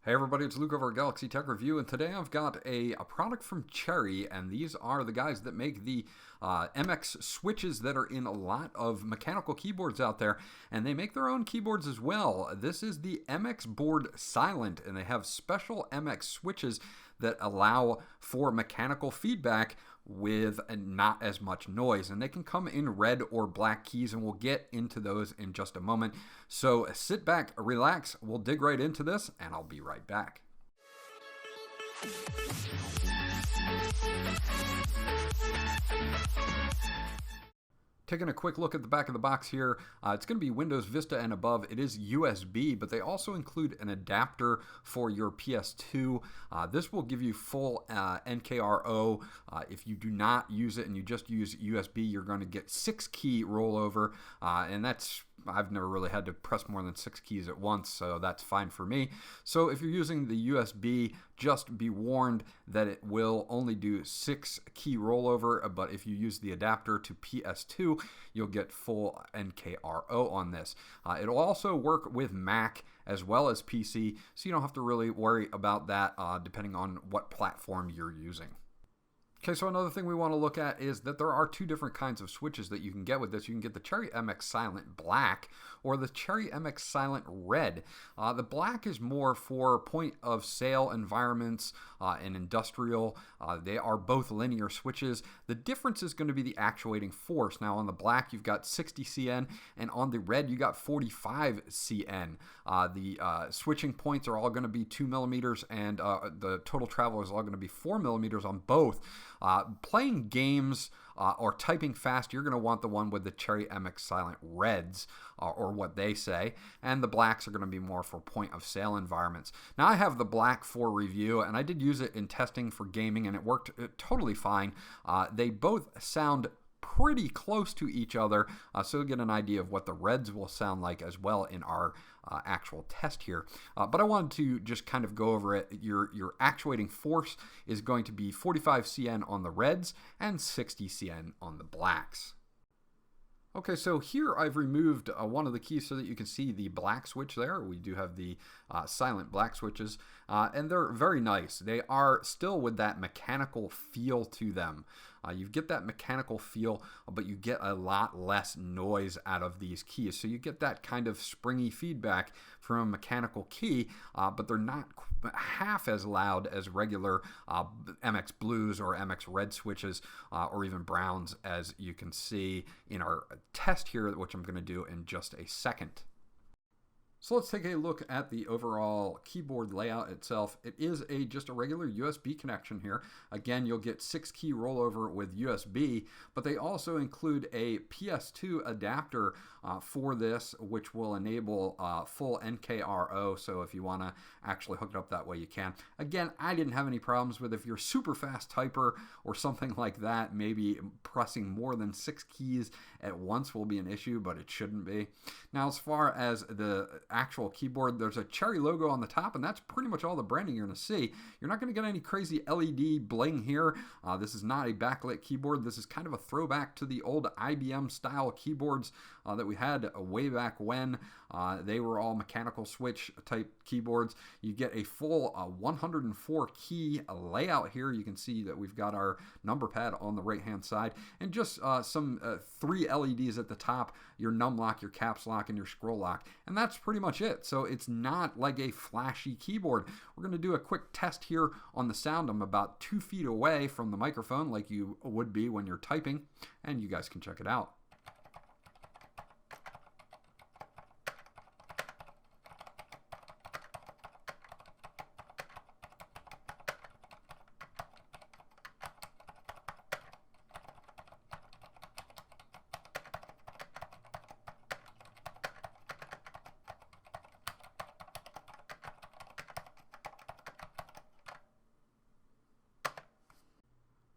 Hey everybody, it's Luke over at Galaxy Tech Review, and today I've got a product from Cherry, and these are the guys that make the MX switches that are in a lot of mechanical keyboards out there, and they make their own keyboards as well. This is the MX Board Silent, and they have special MX switches that allow for mechanical feedback with not as much noise, and they can come in red or black keys, and we'll get into those in just a moment. So sit back, relax, we'll dig right into this, and I'll be right back. Taking a quick look at the back of the box here, it's going to be Windows Vista and above. It is USB, but they also include an adapter for your PS2. This will give you full NKRO. If you do not use it and you just use USB, you're going to get 6-key rollover, and I've never really had to press more than 6 keys at once, so that's fine for me. So if you're using the USB, just be warned that it will only do 6-key rollover, but if you use the adapter to PS2, you'll get full NKRO on this. It'll also work with Mac as well as PC, so you don't have to really worry about that depending on what platform you're using. Okay, so another thing we want to look at is that there are two different kinds of switches that you can get with this. You can get the Cherry MX Silent Black or the Cherry MX Silent Red. The black is more for point of sale environments and industrial. They are both linear switches. The difference is going to be the actuating force. Now on the black you've got 60 CN, and on the red you got 45 CN. The switching points are all going to be 2 millimeters, and the total travel is all going to be 4 millimeters on both. Playing games or typing fast, you're going to want the one with the Cherry MX Silent Reds, or what they say, and the blacks are going to be more for point of sale environments. Now I have the black for review, and I did use it in testing for gaming, and it worked totally fine. They both sound pretty close to each other, so you'll get an idea of what the reds will sound like as well in our actual test here. But I wanted to just kind of go over it. Your actuating force is going to be 45 CN on the reds and 60 CN on the blacks. Okay, so here I've removed one of the keys so that you can see the black switch there. We do have the silent black switches, and they're very nice. They are still with that mechanical feel to them. You get that mechanical feel, but you get a lot less noise out of these keys. So you get that kind of springy feedback from a mechanical key, but they're not half as loud as regular MX Blues or MX Red switches, or even Browns, as you can see in our test here, which I'm going to do in just a second. So let's take a look at the overall keyboard layout itself. It is just a regular USB connection here. Again, you'll get 6-key rollover with USB, but they also include a PS2 adapter for this, which will enable full NKRO. So if you want to actually hook it up that way, you can. Again, I didn't have any problems with it. If you're a super fast typer or something like that, maybe pressing more than 6 keys at once will be an issue, but it shouldn't be. Now, as far as the actual keyboard, there's a Cherry logo on the top, and that's pretty much all the branding you're going to see. You're not going to get any crazy LED bling here. This is not a backlit keyboard. This is kind of a throwback to the old IBM style keyboards that we had way back when. They were all mechanical switch type keyboards. You get a full 104 key layout here. You can see that we've got our number pad on the right hand side, and just some 3 LEDs at the top, your num lock, your caps lock, and your scroll lock, and that's pretty much it. So it's not like a flashy keyboard. We're going to do a quick test here on the sound. I'm about 2 feet away from the microphone, like you would be when you're typing, and you guys can check it out.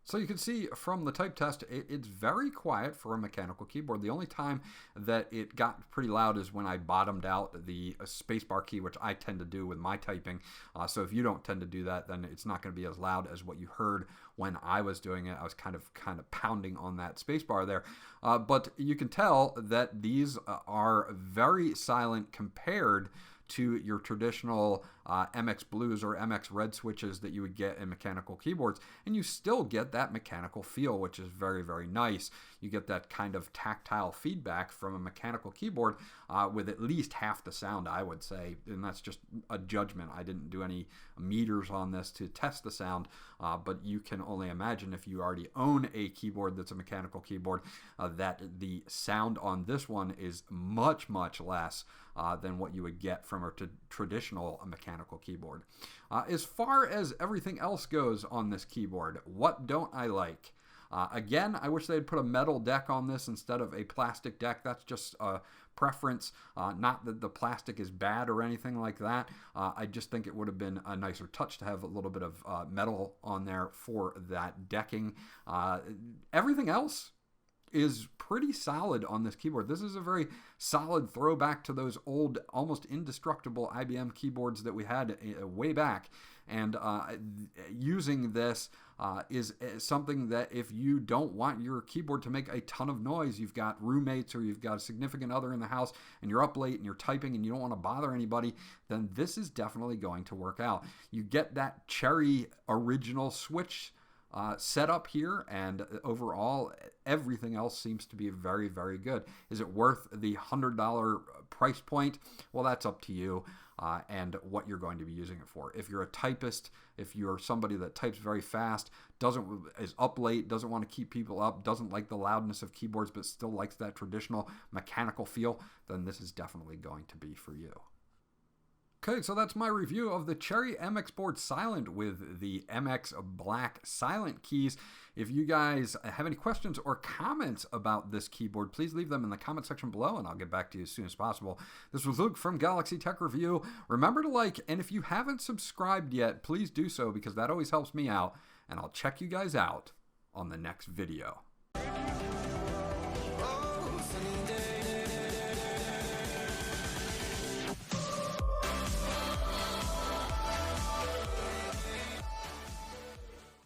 So you can see from the type test, it's very quiet for a mechanical keyboard. The only time that it got pretty loud is when I bottomed out the spacebar key, which I tend to do with my typing. So if you don't tend to do that, then it's not going to be as loud as what you heard when I was doing it. I was kind of pounding on that spacebar there. But you can tell that these are very silent compared to your traditional MX blues or MX red switches that you would get in mechanical keyboards, and you still get that mechanical feel, which is very, very nice. You get that kind of tactile feedback from a mechanical keyboard with at least half the sound, I would say, and that's just a judgment. I didn't do any meters on this to test the sound, but you can only imagine if you already own a keyboard that's a mechanical keyboard that the sound on this one is much, much less than what you would get from a traditional mechanical keyboard. As far as everything else goes on this keyboard, what don't I like? Again, I wish they'd put a metal deck on this instead of a plastic deck. That's just a preference. Not that the plastic is bad or anything like that. I just think it would have been a nicer touch to have a little bit of metal on there for that decking. Everything else is pretty solid on this keyboard. This is a very solid throwback to those old, almost indestructible IBM keyboards that we had way back. And using this is something that if you don't want your keyboard to make a ton of noise, you've got roommates or you've got a significant other in the house and you're up late and you're typing and you don't want to bother anybody, then this is definitely going to work out. You get that Cherry original switch set up here, and overall everything else seems to be very, very good. Is it worth the $100 price point? Well, that's up to you and what you're going to be using it for. If you're a typist, if you're somebody that types very fast, is up late, doesn't want to keep people up, doesn't like the loudness of keyboards but still likes that traditional mechanical feel, then this is definitely going to be for you. Okay, so that's my review of the Cherry MX board Silent with the MX Black Silent keys. If you guys have any questions or comments about this keyboard, please leave them in the comment section below and I'll get back to you as soon as possible. This was Luke from Galaxy Tech Review. Remember to like, and if you haven't subscribed yet, please do so because that always helps me out, and I'll check you guys out on the next video.